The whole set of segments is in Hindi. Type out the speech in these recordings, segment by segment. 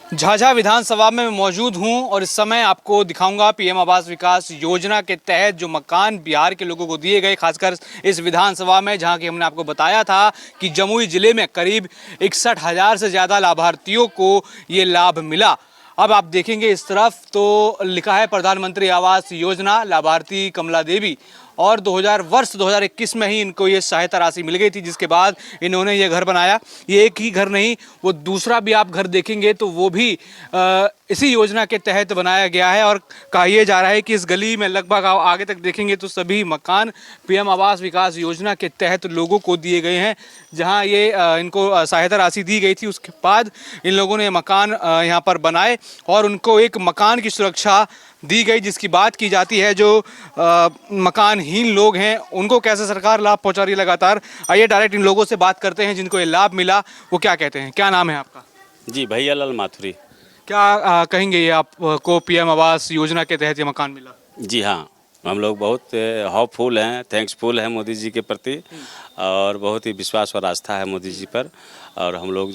झाझा विधानसभा में मैं मौजूद हूं और इस समय आपको दिखाऊंगा पीएम आवास विकास योजना के तहत जो मकान बिहार के लोगों को दिए गए, खासकर इस विधानसभा में, जहां कि हमने आपको बताया था कि जमुई जिले में करीब 61,000 से ज़्यादा लाभार्थियों को ये लाभ मिला। अब आप देखेंगे इस तरफ तो लिखा है प्रधानमंत्री आवास योजना, लाभार्थी कमला देवी, और 2021 में ही इनको ये सहायता राशि मिल गई थी, जिसके बाद इन्होंने ये घर बनाया। ये एक ही घर नहीं, वो दूसरा भी आप घर देखेंगे तो वो भी इसी योजना के तहत बनाया गया है। और कहा यह जा रहा है कि इस गली में लगभग आप आगे तक देखेंगे तो सभी मकान पीएम आवास विकास योजना के तहत लोगों को दिए गए हैं। जहां ये इनको सहायता राशि दी गई थी, उसके बाद इन लोगों ने मकान यहाँ पर बनाए और उनको एक मकान की सुरक्षा दी गई। जिसकी बात की जाती है जो मकानहीन लोग हैं उनको कैसे सरकार लाभ पहुंचा रही है लगातार। आइए डायरेक्ट इन लोगों से बात करते हैं जिनको ये लाभ मिला, वो क्या कहते हैं। क्या नाम है आपका? जी, भैया लाल माथुरी। क्या कहेंगे ये आपको पीएम आवास योजना के तहत ये मकान मिला? जी हाँ, हम लोग बहुत होपफुल हैं, थैंक्सफुल हैं मोदी जी के प्रति, और बहुत ही विश्वास और आस्था है मोदी जी पर। और हम लोग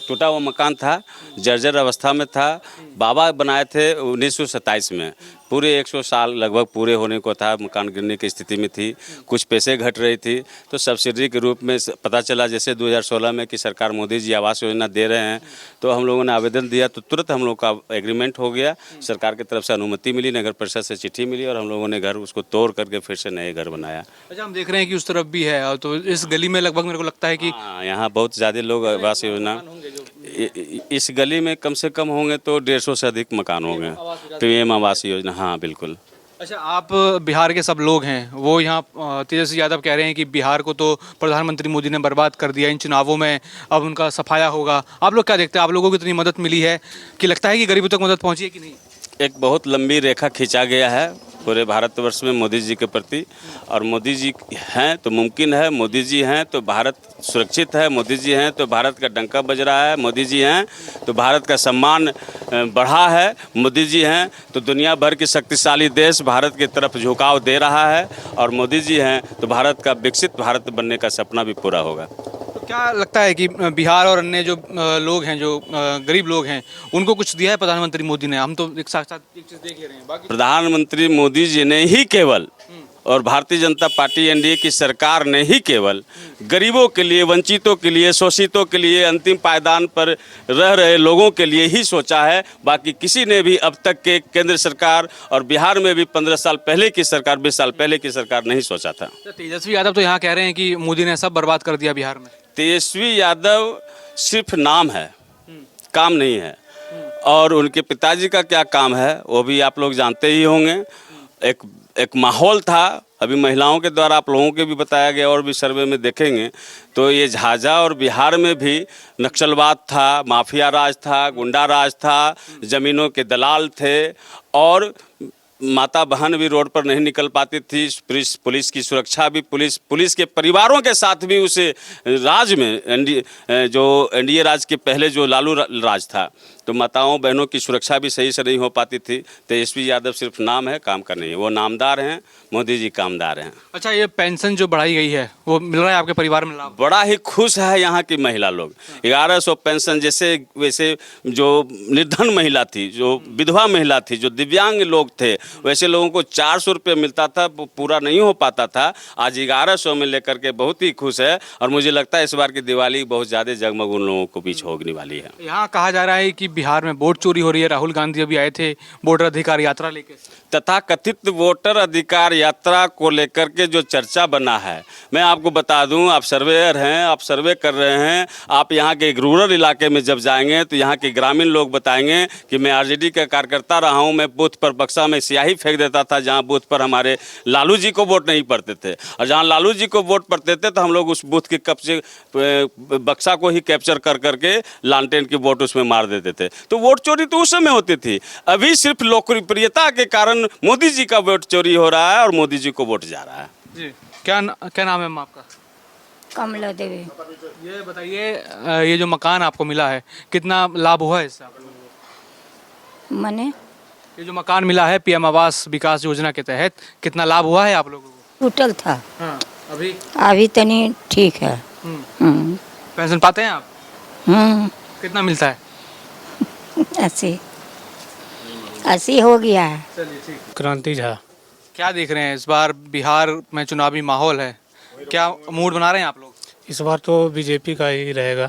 टूटा हुआ मकान था, जर्जर अवस्था में था, बाबा बनाए थे 1927 में। पूरे 100 साल लगभग पूरे होने को था, मकान गिरने की स्थिति में थी, कुछ पैसे घट रही थी। तो सब्सिडी के रूप में पता चला जैसे 2016 में कि सरकार मोदी जी आवास योजना दे रहे हैं, तो हम लोगों ने आवेदन दिया तो तुरंत हम लोग का एग्रीमेंट हो गया। सरकार की तरफ से अनुमति मिली, नगर परिषद से चिट्ठी मिली और हम लोगों ने घर उसको तोड़ करके फिर से नए घर बनाया। अच्छा, हम देख रहे हैं कि उस तरफ भी है, तो इस गली में लगभग मेरे को लगता है कि यहाँ बहुत ज़्यादा लोग आवास योजना, इस गली में कम से कम होंगे तो 150 से अधिक मकान होंगे पीएम आवास योजना। हाँ बिल्कुल। अच्छा, आप बिहार के सब लोग हैं, वो यहाँ तेजस्वी यादव कह रहे हैं कि बिहार को तो प्रधानमंत्री मोदी ने बर्बाद कर दिया इन चुनावों में, अब उनका सफाया होगा। आप लोग क्या देखते हैं? आप लोगों को इतनी मदद मिली है कि लगता है कि गरीबों तक मदद पहुँची है कि नहीं? एक बहुत लंबी रेखा खींचा गया है पूरे भारतवर्ष में मोदी जी के प्रति, और मोदी जी हैं तो मुमकिन है, मोदी जी हैं तो भारत सुरक्षित है, मोदी जी हैं तो भारत का डंका बज रहा है, मोदी जी हैं तो भारत का सम्मान बढ़ा है, मोदी जी हैं तो दुनिया भर की शक्तिशाली देश भारत की तरफ झुकाव दे रहा है, और मोदी जी हैं तो भारत का विकसित भारत बनने का सपना भी पूरा होगा। क्या लगता है कि बिहार और अन्य जो लोग हैं, जो गरीब लोग हैं, उनको कुछ दिया है प्रधानमंत्री मोदी ने? हम तो एक साथ एक चीज़ देख ही रहे हैं। बाकी प्रधानमंत्री मोदी जी ने ही केवल, और भारतीय जनता पार्टी एनडीए की सरकार ने ही केवल गरीबों के लिए, वंचितों के लिए, शोषितों के लिए, अंतिम पायदान पर रह रहे लोगों के लिए ही सोचा है। बाकी किसी ने भी अब तक के केंद्र सरकार और बिहार में भी 15 साल पहले की सरकार, 20 साल पहले की सरकार नहीं सोचा था। तेजस्वी यादव तो यहाँ कह रहे हैं कि मोदी ने सब बर्बाद कर दिया बिहार में। तेजस्वी यादव सिर्फ नाम है, काम नहीं है। और उनके पिताजी का क्या काम है वो भी आप लोग जानते ही होंगे। एक माहौल था, अभी महिलाओं के द्वारा आप लोगों के भी बताया गया और भी सर्वे में देखेंगे तो ये झाझा और बिहार में भी नक्सलवाद था, माफिया राज था, गुंडा राज था, ज़मीनों के दलाल थे, और माता बहन भी रोड पर नहीं निकल पाती थी। पुलिस की सुरक्षा भी, पुलिस के परिवारों के साथ भी उस राज में एनडीए राज के पहले जो लालू राज था, तो माताओं बहनों की सुरक्षा भी सही से नहीं हो पाती थी। तेजस्वी यादव सिर्फ नाम है, काम का नहीं है। वो नामदार हैं, मोदी जी कामदार हैं। अच्छा, ये पेंशन जो बढ़ाई गई है वो मिल रहा है आपके परिवार में लाभ? बड़ा ही खुश है यहाँ की महिला लोग। 1100 पेंशन, जैसे वैसे जो निर्धन महिला थी, जो विधवा महिला थी, जो दिव्यांग लोग थे, वैसे लोगों को 400 रुपये मिलता था, पूरा नहीं हो पाता था। आज 1100 में लेकर के बहुत ही खुश है, और मुझे लगता है इस बार की दिवाली बहुत ज़्यादा जगमग उन लोगों को बीच होने वाली है। यहाँ कहा जा रहा है कि बिहार में वोट चोरी हो रही है। राहुल गांधी अभी आए थे वोटर अधिकार यात्रा लेकर, तथा कथित वोटर अधिकार यात्रा को लेकर के जो चर्चा बना है, मैं आपको बता दूं, आप सर्वेयर हैं, आप सर्वे कर रहे हैं, आप यहाँ के एक रूरल इलाके में जब जाएंगे तो यहाँ के ग्रामीण लोग बताएंगे कि मैं आरजेडी का कार्यकर्ता रहा हूँ, मैं बूथ पर बक्सा में स्याही फेंक देता था जहाँ बूथ पर हमारे लालू जी को वोट नहीं पड़ते थे, और जहाँ लालू जी को वोट पड़ते थे तो हम लोग उस बूथ के कब्जे बक्सा को ही कैप्चर कर करके लालटेन की वोट उसमें मार देते थे। तो वोट चोरी तो उस समय होती थी। अभी सिर्फ लोकप्रियता के कारण मोदी जी का वोट चोरी हो रहा है और मोदी जी को वोट जा रहा है। जी, क्या नाम है आपका? कमला देवी। ये बताइए, ये जो मकान आपको मिला है कितना लाभ हुआ है इससे आप लोगों को? मने ये जो मकान मिला है पीएम आवास विकास योजना के तहत कितना लाभ हुआ है आप लोगों को? टूटल था। हाँ, अभी अभी तनी ठीक है। पेंशन पाते हैं आप? कितना मिलता है? 80 80 हो गया है। चलिए ठीक। क्रांति झा। क्या देख रहे हैं इस बार बिहार में चुनावी माहौल है, क्या मूड बना रहे हैं आप लोग? इस बार तो बीजेपी का ही रहेगा,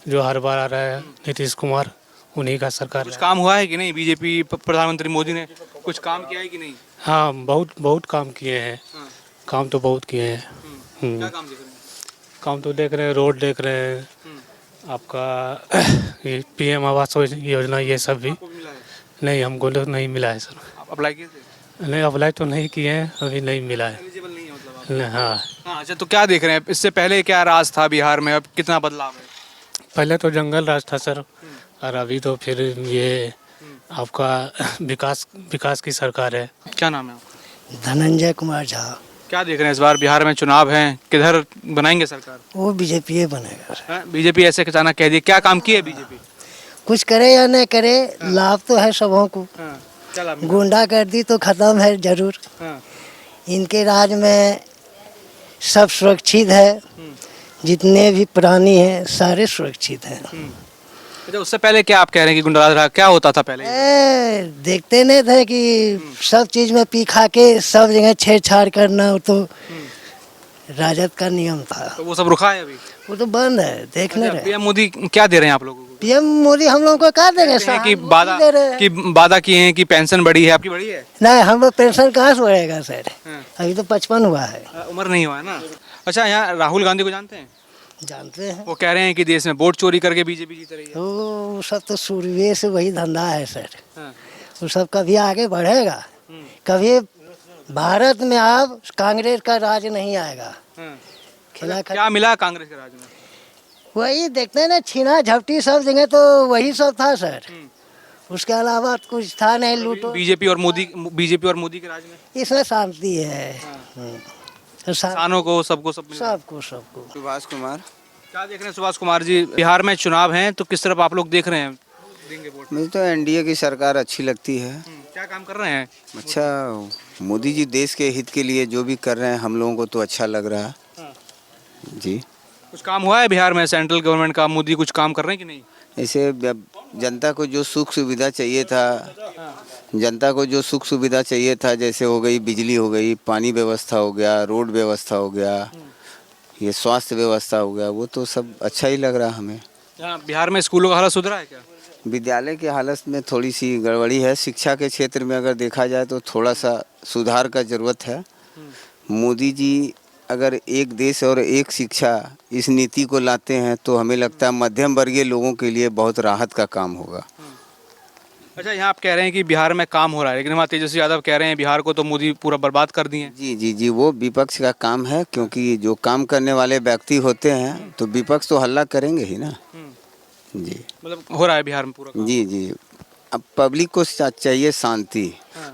जो हर बार आ रहा है नीतीश कुमार, उन्हीं का सरकार कुछ है। काम हुआ है कि नहीं? बीजेपी प्रधानमंत्री मोदी ने कुछ काम किया है कि नहीं? हाँ, बहुत बहुत काम किए हैं। हाँ। काम तो बहुत किए हैं। क्या काम देख रहे हैं? काम तो देख रहे हैं, रोड देख रहे हैं, आपका ये पीएम आवास योजना, ये सब भी। आपको भी मिला है? नहीं, हमको तो नहीं मिला है सर। आप अप्लाई किए थे? नहीं, अप्लाई तो नहीं किए हैं, अभी नहीं मिला है। एलिजिबल नहीं है मतलब आप? हाँ, हाँ, अच्छा, तो क्या देख रहे हैं इससे पहले क्या राज था बिहार में, अब कितना बदलाव है? पहले तो जंगल राज था सर, और अभी तो फिर ये आपका विकास की सरकार है। क्या नाम है आपका? धनंजय कुमार झा। क्या देख रहे हैं इस बार बिहार में चुनाव है, किधर बनाएंगे सरकार? वो बीजेपी बनेगा। बीजेपी ऐसे अचानक कह दी, क्या काम की है बीजेपी? कुछ करे या न करे, लाभ तो है सबों को। क्या लाभ? गुंडागर्दी तो खत्म है जरूर। इनके राज में सब सुरक्षित है, जितने भी प्राणी हैं सारे सुरक्षित हैं। अच्छा, उससे पहले क्या आप कह रहे हैं कि गुंडाराज रहा, क्या होता था पहले? देखते नहीं थे कि सब चीज में पी खा के सब जगह छेड़छाड़ करना, वो तो राजद का नियम था। तो वो सब रुका है अभी? वो तो बंद है, देखने रहे। पीएम मोदी क्या दे रहे हैं आप लोगों को? पीएम मोदी हम लोगों को क्या दे रहे कहते हैं कि सहानुभूति दे रहे हैं। वादा किए हैं कि पेंशन बढ़ी है, आपकी बढ़ी है? नहीं, हम लोग पेंशन कहाँ से बढ़ेगा सर, अभी तो 55 हुआ है। उम्र नहीं हुआ है ना। अच्छा, यहाँ राहुल गांधी को जानते हैं? जानते हैं। वो कह रहे हैं कि देश में वोट चोरी करके बीजेपी जीत रही है। वो सब तो शुरुए से वही धंधा है सर। हाँ। वो सब कभी आगे बढ़ेगा, कभी भारत में अब कांग्रेस का राज नहीं आएगा। खिला क्या मिला कांग्रेस के राज में? वही देखते हैं ना, छीना झपटी सब जगह तो वही सब था सर। उसके अलावा कुछ था नहीं, लूटो। बीजेपी और मोदी के राज में इसमें शांति है। किसानों को सबको सब मिला। सबको सबको। सुभाष कुमार। क्या देख रहे हैं सुभाष कुमार जी, बिहार में चुनाव हैं तो किस तरफ आप लोग देख रहे हैं, देंगे वोट? मुझे तो एनडीए की सरकार अच्छी लगती है। क्या काम कर रहे हैं? अच्छा, मोदी जी देश के हित के लिए जो भी कर रहे हैं हम लोगों को तो अच्छा लग रहा है जी। कुछ काम हुआ है बिहार में सेंट्रल गवर्नमेंट का? मोदी कुछ काम कर रहे हैं कि नहीं? ऐसे जनता को जो सुख सुविधा चाहिए था, जैसे हो गई बिजली, हो गई पानी व्यवस्था, हो गया रोड व्यवस्था, हो गया ये स्वास्थ्य व्यवस्था, हो गया, वो तो सब अच्छा ही लग रहा हमें। यहाँ बिहार में स्कूलों का हालत सुधरा है क्या? विद्यालय की हालत में थोड़ी सी गड़बड़ी है। शिक्षा के क्षेत्र में अगर देखा जाए तो थोड़ा सा सुधार का ज़रूरत है। मोदी जी अगर एक देश और एक शिक्षा इस नीति को लाते हैं तो हमें लगता है मध्यम वर्गीय लोगों के लिए बहुत राहत का काम होगा। अच्छा, यहाँ आप कह रहे हैं कि बिहार में काम हो रहा है, लेकिन हमारे तेजस्वी यादव कह रहे हैं बिहार को तो मोदी पूरा बर्बाद कर दिए। जी जी जी, वो विपक्ष का काम है, क्योंकि जो काम करने वाले व्यक्ति होते हैं तो विपक्ष तो हल्ला करेंगे ही ना। जी, मतलब हो रहा है बिहार में पूरा काम? जी जी। अब पब्लिक को चाहिए शांति,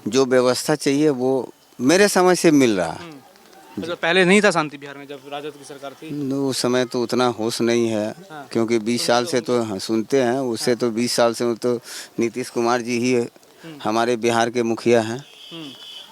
जो व्यवस्था चाहिए वो मेरे समझ से मिल रहा है। मतलब पहले नहीं था शांति बिहार में जब राजद की सरकार थी? उस समय तो उतना होश नहीं है, क्योंकि 20 साल से तो सुनते हैं, उससे तो 20 साल से तो नीतीश कुमार जी ही हमारे बिहार के मुखिया हैं।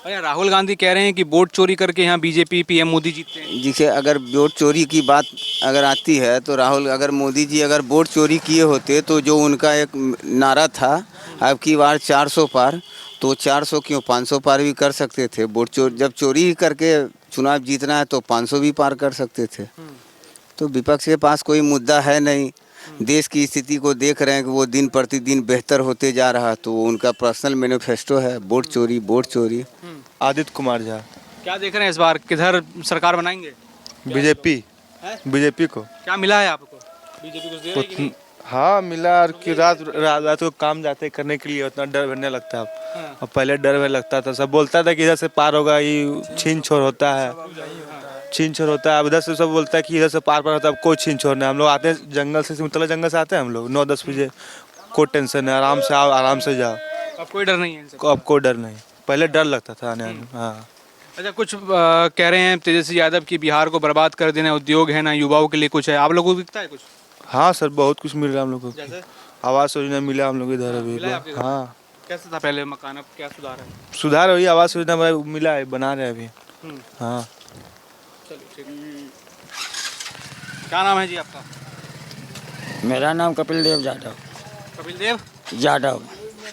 अरे राहुल गांधी कह रहे हैं कि वोट चोरी करके यहाँ बीजेपी पीएम मोदी जीतते हैं। जिसे अगर वोट चोरी की बात अगर आती है तो अगर मोदी जी अगर वोट चोरी किए होते तो जो उनका एक नारा था अब की बार 400 पार, तो 400 क्यों 500 पार भी कर सकते थे। जब चोरी ही करके चुनाव जीतना है तो 500 भी पार कर सकते थे। तो विपक्ष के पास कोई मुद्दा है नहीं। देश की स्थिति को देख रहे हैं कि वो दिन प्रतिदिन बेहतर होते जा रहा, तो उनका पर्सनल मैनिफेस्टो है वोट चोरी। आदित्य कुमार झा। क्या देख रहे हैं इस बार किधर सरकार बनाएंगे? बीजेपी को क्या मिला है आपको? बीजेपी कुछ दे रही है कि नहीं? हाँ मिला, और कि रात को काम जाते करने के लिए उतना डर बनने लगता है अब। और पहले डर में लगता था, सब बोलता था कि इधर से पार होगा, ये छीन छोड़ होता है। अब इधर से सब बोलता है कि इधर से पार होता है, अब कोई छीन छोड़ नहीं। हम लोग आते हैं जंगल से, सिमतला जंगल से आते हैं हम लोग 9-10 बजे, कोई टेंशन नहीं, आराम से आओ आराम से जाओ। अब कोई डर नहीं है इनसे? अब कोई डर नहीं, पहले डर लगता था आने में। हाँ। अच्छा, कुछ कह रहे हैं तेजस्वी यादव की बिहार को बर्बाद कर देना, उद्योग है ना, युवाओं के लिए कुछ है, आप लोगों को दिखता है कुछ? हाँ सर, बहुत कुछ मिल रहा है हम लोग को। जैसे आवास योजना मिला हम लोग इधर अभी। हाँ, कैसा था पहले मकान, अब क्या सुधार है? सुधार हुई, आवास योजना मिला है, बना रहे हैं अभी। हाँ। चलिए ठीक। क्या नाम है जी आपका? मेरा नाम कपिल देव यादव। कपिल देव यादव।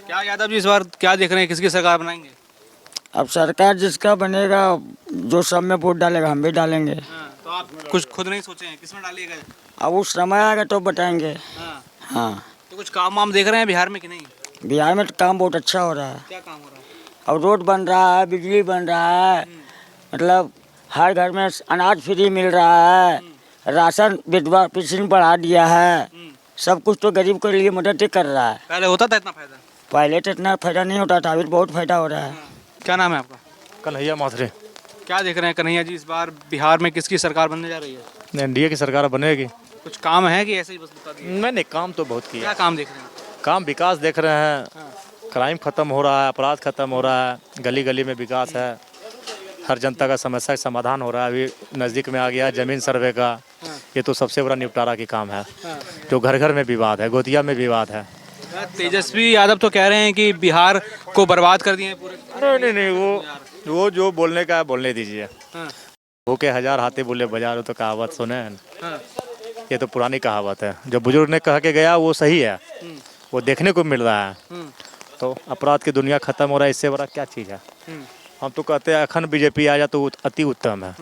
क्या यादव जी इस बार क्या देख रहे हैं, किसकी सरकार बनाएंगे? अब सरकार जिसका बनेगा, जो सब में वोट डालेगा हम भी डालेंगे। तो आप कुछ खुद नहीं सोचे हैं किसमें डालिएगा? अब उस समय आएगा तो बताएंगे। हाँ, तो कुछ काम वाम देख रहे हैं बिहार में कि नहीं? बिहार में तो काम बहुत अच्छा हो रहा है। क्या काम हो रहा है? अब रोड बन रहा है, बिजली बन रहा है, मतलब हर घर में अनाज फ्री मिल रहा है, राशन विधवा पेंशन बढ़ा दिया है, सब कुछ तो गरीब के लिए मदद ही कर रहा है। पहले होता था इतना फायदा? पहले तो इतना फायदा नहीं होता था, अभी बहुत फायदा हो रहा है। क्या नाम है आपका? कन्हैया माथुरे। क्या देख रहे हैं कन्हैया जी, इस बार बिहार में किसकी सरकार बनने जा रही है? एनडीए की सरकार बनेगी। कुछ काम है कि ऐसे ही बस बता दिए? नहीं, काम तो बहुत किया। क्या काम देख रहे हैं? काम विकास देख रहे हैं, क्राइम खत्म हो रहा है, अपराध खत्म हो रहा है, गली गली में विकास है, हर जनता का समस्या का समाधान हो रहा है। अभी नज़दीक में आ गया है ज़मीन सर्वे का, ये तो सबसे बड़ा निपटारा की काम है। जो घर घर में विवाद है, गोतिया में विवाद है। तेजस्वी यादव तो कह रहे हैं कि बिहार को बर्बाद कर दिए हैं पूरे। नहीं, वो जो बोलने का है बोलने दीजिए। हो के हजार हाथी बोले बाजार, तो कहावत सुने हैं। ये तो पुरानी कहावत है, जो बुजुर्ग ने कह के गया वो सही है, वो देखने को मिल रहा है। तो अपराध की दुनिया खत्म हो रहा है, इससे बड़ा क्या चीज़ है? हम तो कहते हैं अखंड बीजेपी आ जाए तो अति उत्तम है।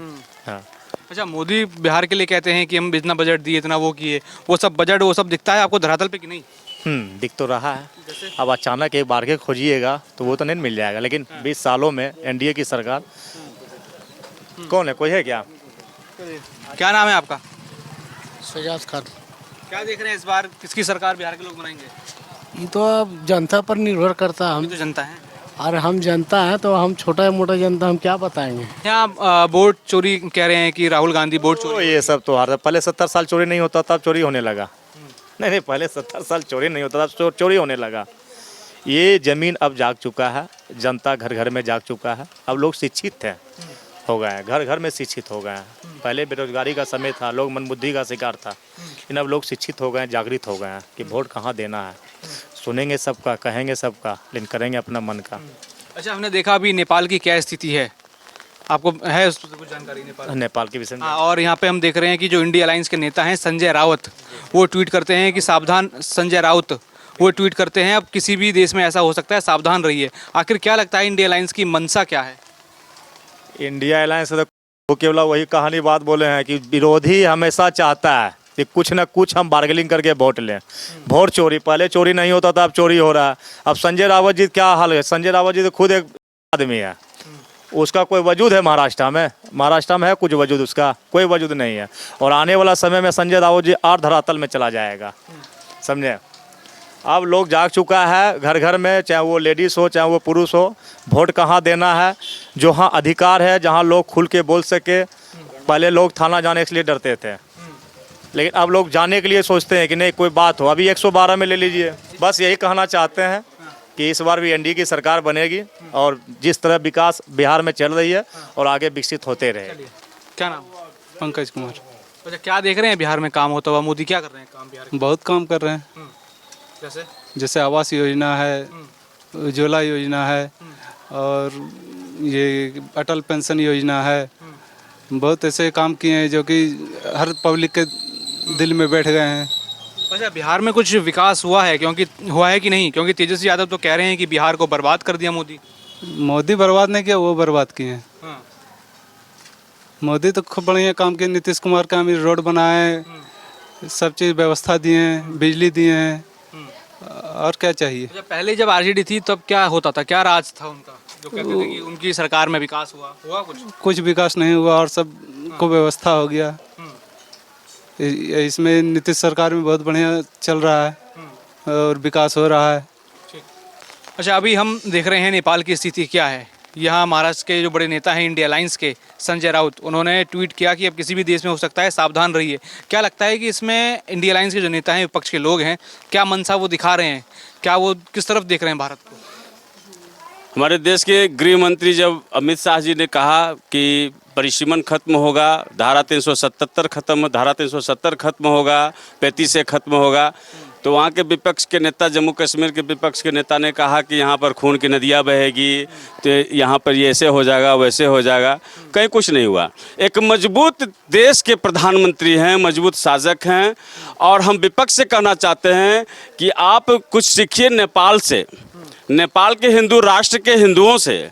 हाँ। अच्छा, मोदी बिहार के लिए कहते हैं कि हम इतना बजट दिए, इतना वो किए, वो सब बजट वो सब दिखता है आपको धरातल पे कि नहीं? दिख तो रहा है। अब अचानक एक बार के खोजिएगा तो वो तो नहीं मिल जाएगा, लेकिन 20 सालों में एनडीए की सरकार कौन है, कोई है क्या? क्या नाम है आपका? सजाद खान। क्या देख रहे हैं इस बार किसकी सरकार बिहार के लोग बनाएंगे? ये तो अब जनता पर निर्भर करता है। हम तो जनता है और हम जनता है तो हम छोटा मोटा जनता, हम क्या बताएंगे। यहाँ वोट चोरी कह रहे हैं कि राहुल गांधी वोट तो चोरी। ये सब तो हर पहले 70 साल चोरी नहीं होता था, अब चोरी होने लगा। नहीं, पहले 70 साल चोरी नहीं होता था, चोरी होने लगा। ये जमीन अब जाग चुका है, जनता घर घर में जाग चुका है। अब लोग शिक्षित हैं, हो गए हैं, घर घर में शिक्षित हो गए हैं। पहले बेरोजगारी का समय था, लोग मनबुद्धि का शिकार था, लेकिन अब लोग शिक्षित हो गए हैं, जागृत हो गए हैं कि वोट कहाँ देना है। सुनेंगे सबका, कहेंगे सबका, लेकिन करेंगे अपना मन का। अच्छा, हमने देखा अभी नेपाल की क्या स्थिति है, आपको है उस पर कुछ जानकारी? नेपाल के विषय में और यहाँ पे हम देख रहे हैं कि जो इंडिया अलायंस के नेता हैं संजय राउत, वो ट्वीट करते हैं कि सावधान। संजय राउत वो ट्वीट करते हैं अब किसी भी देश में ऐसा हो सकता है, सावधान रहिए। आखिर क्या लगता है इंडिया अलायंस की मंशा क्या है? इंडिया अलायंस तो वो केवल वही कहानी बात बोले हैं कि विरोधी हमेशा चाहता है कि कुछ ना कुछ हम बार्गेनिंग करके वोट लें। वोट चोरी, पहले चोरी नहीं होता था, अब चोरी हो रहा है। अब संजय रावत जी क्या हाल है? संजय रावत जी तो खुद एक आदमी है, उसका कोई वजूद है महाराष्ट्र में? महाराष्ट्र में है कुछ वजूद? उसका कोई वजूद नहीं है। और आने वाला समय में संजय रावत जी और धरातल में चला जाएगा, समझे? अब लोग जाग चुका है घर घर में, चाहे वो लेडीज़ हो चाहे वो पुरुष हो, वोट कहाँ देना है, जहाँ अधिकार है, जहाँ लोग खुल के बोल सके। पहले लोग थाना जाने के लिए डरते थे, लेकिन अब लोग जाने के लिए सोचते हैं कि नहीं कोई बात हो। अभी 112 में ले लीजिए। बस यही कहना चाहते हैं कि इस बार भी एनडीए की सरकार बनेगी और जिस तरह विकास बिहार में चल रही है और आगे विकसित होते रहे। क्या नाम? पंकज कुमार। अच्छा, क्या देख रहे हैं बिहार में काम होता हुआ? मोदी क्या कर रहे हैं काम बिहार में? बहुत काम कर रहे हैं, जैसे आवास योजना है, उज्ज्वला योजना है, और ये अटल पेंशन योजना है। बहुत ऐसे काम किए हैं जो कि हर पब्लिक के दिल में बैठ गए हैं। अच्छा, बिहार में कुछ विकास हुआ है हुआ है कि नहीं? क्योंकि तेजस्वी यादव तो कह रहे हैं कि बिहार को बर्बाद कर दिया मोदी। मोदी बर्बाद नहीं किया, वो बर्बाद किए हैं। हाँ। मोदी तो खूब बढ़िया काम किए। नीतीश कुमार का भी रोड बनाए, सब चीज़ व्यवस्था दिए हैं, बिजली दिए हैं, और क्या चाहिए। अच्छा, पहले जब आरजेडी थी तब क्या होता था, क्या राज था उनका, जो कहते थे कि उनकी सरकार में विकास हुआ कुछ विकास नहीं हुआ और सब को व्यवस्था हो गया। इसमें नीतीश सरकार में बहुत बढ़िया चल रहा है और विकास हो रहा है। अच्छा, अभी हम देख रहे हैं नेपाल की स्थिति क्या है। यहाँ महाराष्ट्र के जो बड़े नेता हैं इंडिया अलायंस के, संजय राउत, उन्होंने ट्वीट किया कि अब किसी भी देश में हो सकता है, सावधान रहिए। क्या लगता है कि इसमें इंडिया अलायंस के जो नेता हैं, विपक्ष के लोग हैं, क्या मंशा वो दिखा रहे हैं? क्या वो किस तरफ देख रहे हैं भारत को? हमारे देश के गृह मंत्री जब अमित शाह जी ने कहा कि परिसीमन खत्म होगा, धारा 377 खत्म, धारा 370 खत्म होगा, 35 से खत्म होगा, तो वहाँ के विपक्ष के नेता, जम्मू कश्मीर के विपक्ष के नेता ने कहा कि यहाँ पर खून की नदियाँ बहेगी, तो यहाँ पर ये ऐसे हो जाएगा, वैसे हो जाएगा। कहीं कुछ नहीं हुआ। एक मजबूत देश के प्रधानमंत्री हैं, मजबूत शासक हैं, और हम विपक्ष से कहना चाहते हैं कि आप कुछ सीखिए नेपाल से, नेपाल के हिंदू राष्ट्र के हिंदुओं से,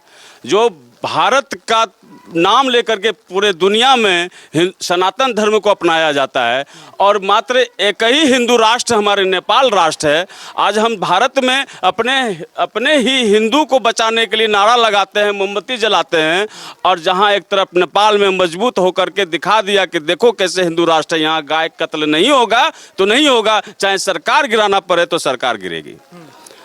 जो भारत का नाम लेकर के पूरे दुनिया में सनातन धर्म को अपनाया जाता है, और मात्र एक ही हिंदू राष्ट्र हमारे नेपाल राष्ट्र है। आज हम भारत में अपने ही हिंदू को बचाने के लिए नारा लगाते हैं, मोमबत्ती जलाते हैं, और जहां एक तरफ नेपाल में मजबूत होकर के दिखा दिया कि देखो कैसे हिंदू राष्ट्र है, यहाँ गाय कत्ल नहीं होगा तो नहीं होगा, चाहे सरकार गिराना पड़े तो सरकार गिरेगी।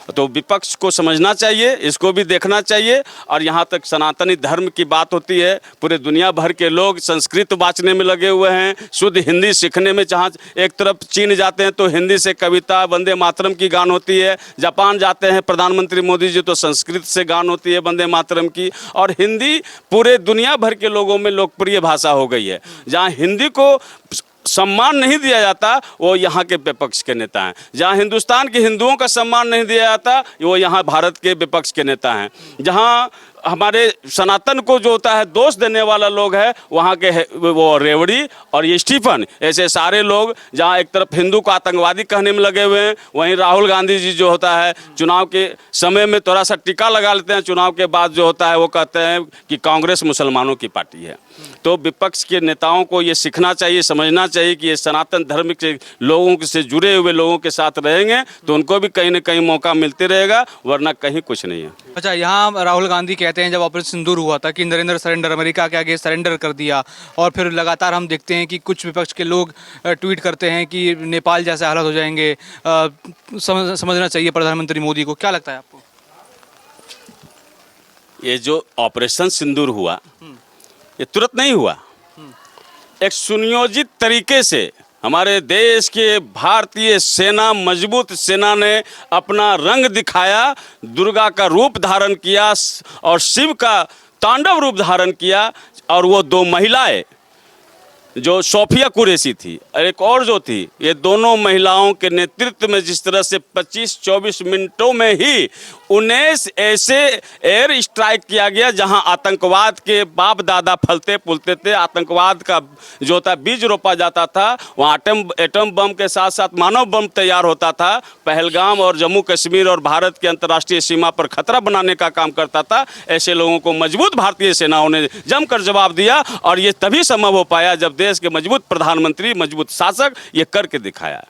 तो विपक्ष को समझना चाहिए, इसको भी देखना चाहिए। और यहाँ तक सनातनी धर्म की बात होती है, पूरे दुनिया भर के लोग संस्कृत वाचने में लगे हुए हैं, शुद्ध हिंदी सीखने में। जहाँ एक तरफ चीन जाते हैं तो हिंदी से कविता वंदे मातरम की गान होती है, जापान जाते हैं प्रधानमंत्री मोदी जी तो संस्कृत से गान होती है वंदे मातरम की। और हिंदी पूरे दुनिया भर के लोगों में लोकप्रिय भाषा हो गई है। जहाँ हिंदी को सम्मान नहीं दिया जाता वो यहाँ के विपक्ष के नेता हैं, जहाँ हिंदुस्तान के हिंदुओं का सम्मान नहीं दिया जाता वो यहाँ भारत के विपक्ष के नेता हैं, जहाँ हमारे सनातन को जो होता है दोष देने वाला लोग है वहाँ के वो रेवड़ी और ये स्टीफन, ऐसे सारे लोग जहाँ एक तरफ हिंदू को आतंकवादी कहने में लगे हुए हैं, वहीं राहुल गांधी जी जो होता है चुनाव के समय में थोड़ा सा टीका लगा लेते हैं, चुनाव के बाद जो होता है वो कहते हैं कि कांग्रेस मुसलमानों की पार्टी है। तो विपक्ष के नेताओं को ये सीखना चाहिए, समझना चाहिए कि ये सनातन धर्म के लोगों से जुड़े हुए लोगों के साथ रहेंगे तो उनको भी कहीं ना कहीं मौका मिलते रहेगा, वरना कहीं कुछ नहीं है। अच्छा, यहाँ राहुल गांधी कहते हैं जब ऑपरेशन सिंदूर हुआ था कि नरेंद्र सरेंडर, अमेरिका के आगे सरेंडर कर दिया, और फिर लगातार हम देखते हैं कि कुछ विपक्ष के लोग ट्वीट करते हैं कि नेपाल जैसे हालत हो जाएंगे। समझना चाहिए प्रधानमंत्री मोदी को, क्या लगता है आपको? ये जो ऑपरेशन सिंदूर हुआ ये तुरंत नहीं हुआ, एक सुनियोजित तरीके से हमारे देश के भारतीय सेना, मजबूत सेना ने अपना रंग दिखाया, दुर्गा का रूप धारण किया और शिव का तांडव रूप धारण किया। और वो दो महिलाएं जो सोफिया कुरैशी थी और एक और जो थी, ये दोनों महिलाओं के नेतृत्व में जिस तरह से 25-24 मिनटों में ही 19 ऐसे एयर स्ट्राइक किया गया जहां आतंकवाद के बाप दादा फलते फूलते थे, आतंकवाद का जो था बीज रोपा जाता था, वहाँ एटम बम के साथ साथ मानव बम तैयार होता था, पहलगाम और जम्मू कश्मीर और भारत के अंतर्राष्ट्रीय सीमा पर खतरा बनाने का काम करता था। ऐसे लोगों को मजबूत भारतीय सेनाओं ने जमकर जवाब दिया, और ये तभी संभव हो पाया जब देश के मजबूत प्रधानमंत्री, मजबूत शासक ये करके दिखाया।